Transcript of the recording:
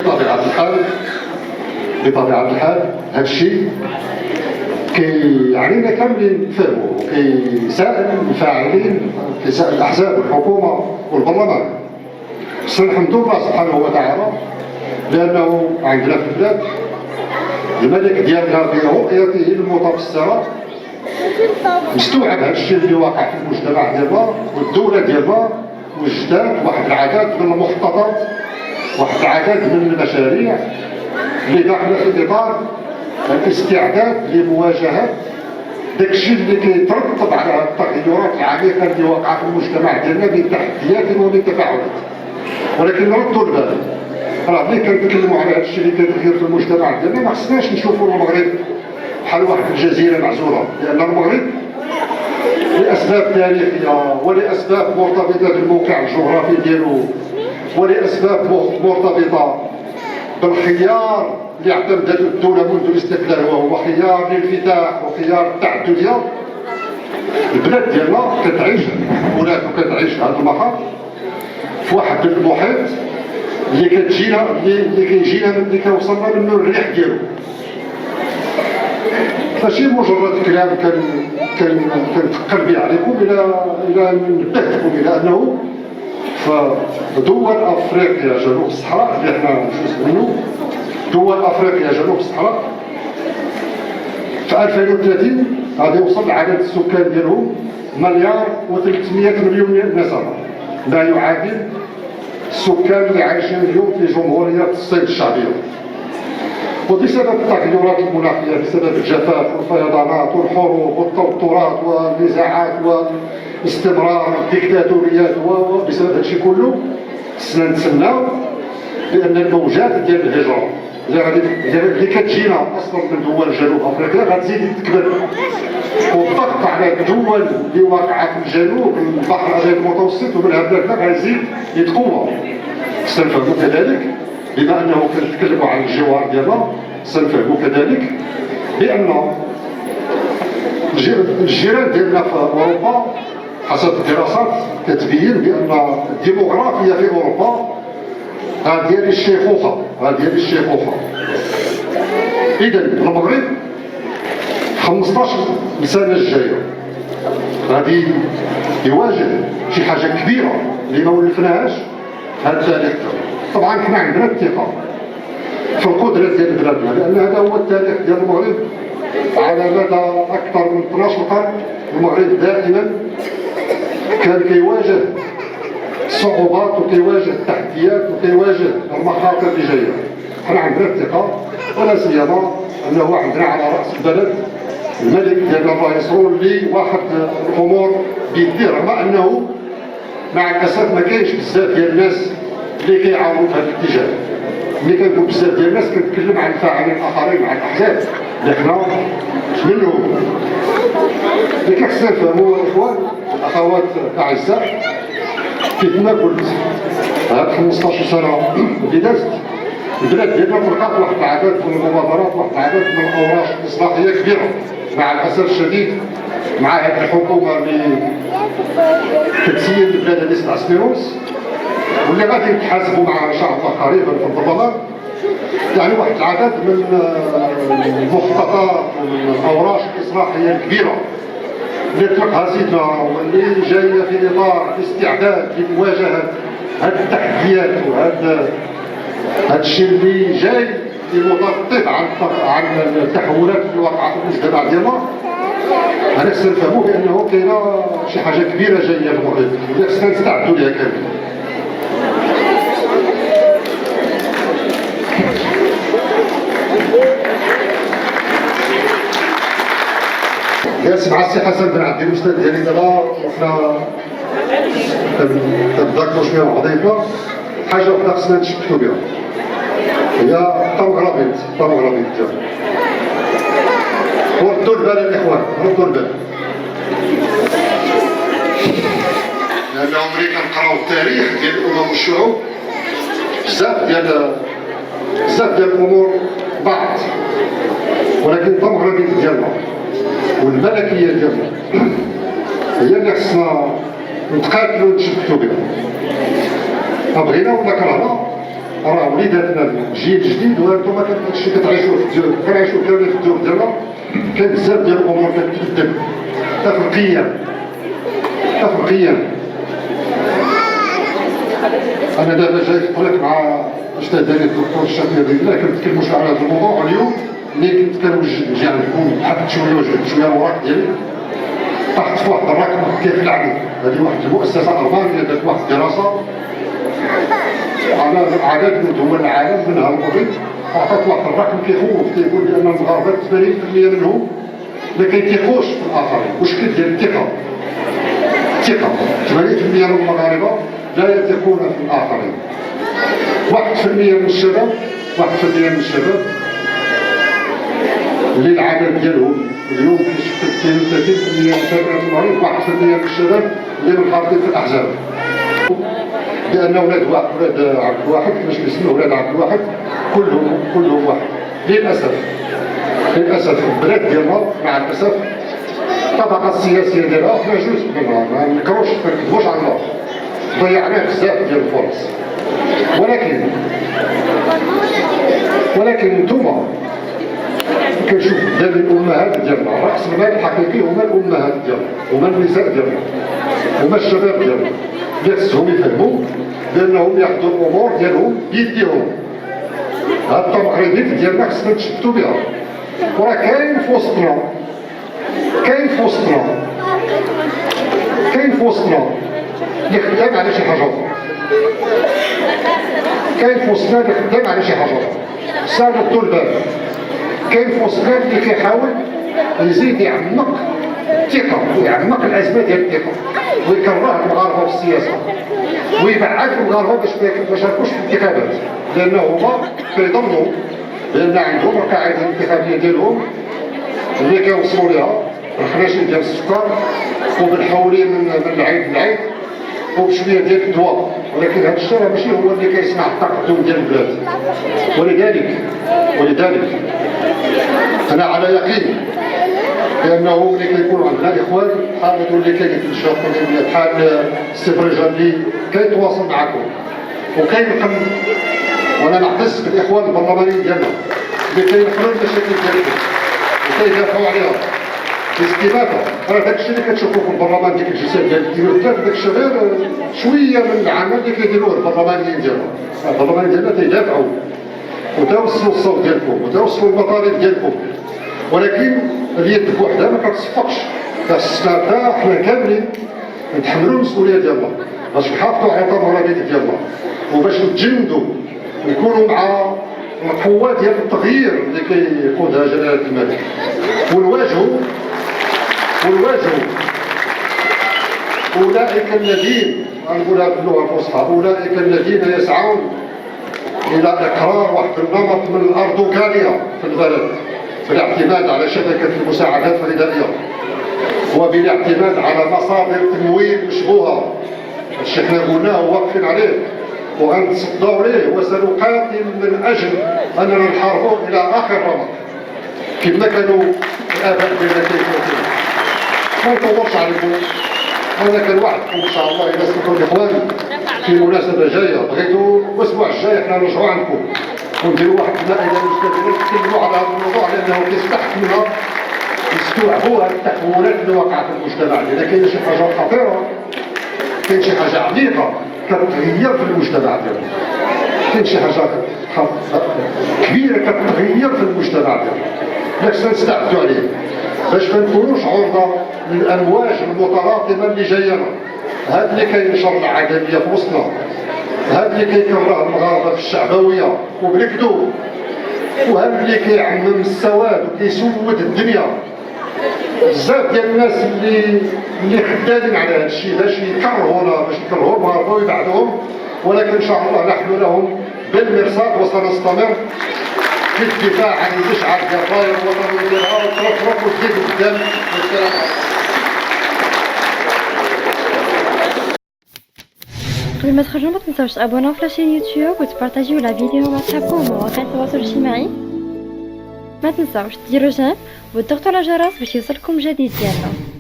بطبيعة الحال هذا الشيء كيعنينا كاملين نفهموا، كيساعد الفاعلين، كيساعد الأحزاب والحكومة والبرلمان. خصنا نحمدوا الله سبحانه وتعالى لأنه عندنا في البلاد الملك ديالنا برؤيته المتبصرة مستوعب هذا الشيء اللي واقع في المجتمع ديالنا والدولة ديالنا، وجدات واحد العدد من المخططات، واحد العدد من المشاريع اللي داخله في اطار الاستعداد لمواجهه داكشي اللي كيترتب على هذه التغيرات العميقه اللي واقعه في المجتمع ديالنا من تحديات ومن تفاعلات. ولكن نردوا البال، راه ملي كنتكلموا على هذا الشيء اللي كيتغير في المجتمع ديالنا ما خصناش نشوفوا المغرب بحال واحد الجزيره معزوله، لان المغرب لاسباب تاريخيه ولاسباب مرتبطه بالموقع الجغرافي ديالو ولاسباب مرتبطه بالخيار اللي اعتمدته الدوله منذ الاستقلال، وهو خيار الانفتاح وخيار التعدديه. البلاد ديالنا كتعيش التحولات وكتعيش هذا المخاض في واحد المحيط اللي كتجينا اللي كيجينا اللي كيوصلنا منه الريح ديالو. ماشي مجرد كلام كنتقل به عليكم الى نبهتكم الى انه فدول افريقيا جنوب الصحراء اللي احنا جزء منه، دول افريقيا جنوب الصحراء في 2030 غادي يوصل عدد السكان ديالهم 1,300,000,000 نسمه، ما يعادل السكان اللي عايشين اليوم في جمهوريه الصين الشعبيه. وبسبب التغيرات المناخيه، بسبب الجفاف والفيضانات والحروب والتوترات والنزاعات واستمرار الديكتاتوريات وبسبب هذا الشيء كله خصنا نتسناو بان الموجات ديال الهجره اللي كتجينا اصلا من دول جنوب افريقيا غتزيد تكبر، والضغط على الدول اللي واقعه في الجنوب البحر الابيض المتوسط ومن هذا غيزيد يتقوى. خصنا نفهموا كذلك بما انه كنتكلموا عن الجوار ديالنا، خصنا نفهموا كذلك بان الجيران ديالنا في اوروبا حسب الدراسات كتبين بان الديموغرافيا في اوروبا ديال الشيخوخه، ديال الشيخوخه. اذا المغرب 15 سنه الجايه غادي يواجه شي حاجه كبيره اللي ما ولفناهاش هذا التاريخ. طبعا حنا عندنا الثقه في القدره ديال بلادنا، لان هذا هو التاريخ ديال المغرب على مدى اكثر من 12 قرن. المغرب دائما كان كيواجه الصعوبات وكيواجه التحديات وكيواجه المخاطر اللي جايه. حنا عندنا الثقه، ولا سيما انه عندنا على راس البلد الملك ديالنا الله ينصرو اللي واحد الامور بيديه، رغم انه مع الاسف ما كاينش بزاف ديال الناس اللي كيعاونوا في هذا الاتجاه. ملي كنقول بزاف ديال الناس كنتكلم عن الفاعلين الاخرين، مع الاحزاب اللي حنا منهم. اللي كنخصنا نفهموا الاخوان الاخوات الاعزاء، كيف ما قلت هاد 15 سنه اللي دازت البلاد ديالنا تلقات واحد العدد من المبادرات، واحد العدد من الاوراق الاصلاحيه كبيره. مع الاسف الشديد مع هذه الحكومه اللي كتسير البلاد هذه 7 سنين ونص واللي غادي نتحاسبوا معها ان شاء الله قريبا في البرلمان، يعني واحد العدد من المخططات ومن الاوراق الاصلاحيه الكبيره اللي طلقها سيدنا واللي جايه في اطار الاستعداد لمواجهه هذه التحديات وهذا الشيء اللي جاي لمطبطب عن التحولات اللي وقعت في المجتمع ديالنا. انا خصنا نفهموا بانه كاينه شي حاجه كبيره جايه في المغرب اللي خصنا نستعدوا لها كاملين. جالس مع السي حسن بن عبد الاستاذ ديالي دابا وحنا كنتذاكروا شويه مع بعضياتنا. حاجه وحده خصنا نتشبتوا بها هي الطمغربيط ديالنا. وردوا البال الاخوان، ردوا البال، لانه ملي كنقراو التاريخ ديال الامم والشعوب بزاف ديال الامور ضاعت، ولكن الطمغربيط ديالنا والملكيه ديالنا هي اللي خصنا نتقاتلوا ونتشبتوا بها. بغينا ولا كرهنا راه وليداتنا الجيل الجديد وانتم كتعيشوا في الديور، كنعيشوا كاملين في الديور ديالنا. كاين بزاف ديال الامور كتبدل حتى في القيم، حتى في القيم. انا دابا جاي في الطريق مع الاستاذ الدكتور الشافعي ديالنا كنتكلموا شويه على هذا الموضوع. اليوم ملي كنت كنجي عندكم حبيت شويه الوراق ديالي، طحت في واحد الرقم كيف العدد. هذه واحد المؤسسه المانيه دارت واحد الدراسه على عدد من دول العالم منها المغرب، عطات واحد الرقم كيخوف، كيقول بان المغاربه 80% منهم ما كيثيقوش في الاخرين. مشكل ديال الثقه، الثقه 80% من المغاربه لا يثقون في الاخرين. 1% من الشباب، 1% من الشباب اللي العدد ديالهم اليوم كيشكل 32% من شباب المغرب، 1% من الشباب اللي منخرطين في الاحزاب. لان ولاد عبد الواحد كيفاش كيسموا ولاد عبد الواحد كلهم واحد. للاسف البلاد ديالنا مع الاسف الطبقه السياسيه ديالها حنا جزء منها، ما نكروش ما نكذبوش على الله، ضيعنا بزاف ديال الفرص. ولكن نتوما كنشوف قدامي الامهات ديالنا، راس المال الحقيقي هما الامهات ديالنا، هما النساء ديالنا، هما الشباب ديالنا اللي خصهم يفهموا بانهم ياخذوا الامور ديالهم بيديهم. هاد التمغريديت ديالنا خصنا نتشدوا بها. وراه كاين في وسطنا اللي خدام على شي حاجه اخرى، كاين في وسطنا اللي خدام على شي حاجه اخرى. صادوا الباب. كاين في وسطنا اللي كيحاول يزيد يعمق الثقه ويعمق الازمه ديال الثقه ويكره المغاربه في السياسه ويبعد المغاربه باش ما يشاركوش في الانتخابات، لان هما كيظنوا بان عندهم القاعده الانتخابيه ديالهم اللي كيوصلوا لها بالخناشين ديال السكر وبالحولين من العيد للعيد وبشويه ديال الدواء. ولكن هذا الشيء ماشي هو اللي كيصنع التقدم ديال البلاد. ولذلك انا على يقين بانه ملي كيكونوا عندنا اخوان بحال هادو اللي كاينين في الشرق بحال السفرجاني كيتواصل معكم وكينقل، وانا نعتز بالاخوان البرلمانيين ديالنا اللي كينقلوا المشاكل ديالهم وكيدافعوا عليها باستماتة. راه داك الشيء اللي كتشوفوه في البرلمان، ديك الجلسات ديال الديمقراطيات، داك الشيء غير شويه من العمل اللي كيديروه البرلمانيين ديالنا. البرلمانيين ديالنا تيدافعوا وتوصلوا الصوت ديالكم وتوصلوا المطالب ديالكم، ولكن اليد بوحدها ما كتصفقش. خاصنا حتى حنا كاملين نتحملوا المسؤوليه ديالنا باش نحافظوا على التمغربيات ديالنا وباش نتجندوا نكونوا مع القوه ديال التغيير اللي كيقودها جلاله الملك، ونواجهوا اولئك الذين نقولها باللغه الفصحى، اولئك الذين يسعون الى اقرار واحد النمط من الاردوغانيه في البلد بالاعتماد على شبكه المساعدات الغذائيه وبالاعتماد على مصادر تمويل مشبوهه. الشيء حنا قلناه وواقفين عليه وغنتصدوا ليه، وسنقاتل من اجل اننا نحاربوا الى اخر رمق كما كانوا الاباء ديالنا كيفوا. ما نطولش عليكم، انا كنوعدكم ان شاء الله الى سمحوا الاخوان في مناسبه جايه بغيتوا الاسبوع الجاي حنا نرجعوا عندكم ونديروا واحد المائده مستديره نتكلموا على هذا الموضوع، لانه كيستحق منها نستوعبوا هذه التحولات اللي وقعت في المجتمع ديالنا. كاين شي حاجه خطيره، كاين شي حاجه عميقه كتغير في المجتمع ديالنا، كاين شي حاجه كبيره كتغير في المجتمع ديالنا، خصنا نستعدوا عليه باش ما نكونوش عرضه للامواج المتلاطمه اللي جاينا. هاد اللي كينشر العدميه في وسطنا، هاد اللي كيكره المغاربه في الشعبويه وبالكذوب، وهاد اللي كيعمم السواد وكيسود الدنيا. بزاف ديال الناس اللي خدامين على هذا الشيء باش يكرهونا، باش يكرهوا المغاربه ويبعدوهم، ولكن ان شاء الله نحن لهم بالمرصاد وسنستمر في الدفاع عن المشعل ديال الرايه الوطنيه ديالها وترفرف وتزيد قدام. والسلام عليكم. قبل ما تخرجوا ما تنساوش تابوناو في لاشين يوتيوب وتبارطاجيو لا فيديو مع صحابكم ومواقع التواصل الاجتماعي. ما تنساوش ديروا جيم وتضغطوا على الجرس باش يوصلكم جديد ديالنا.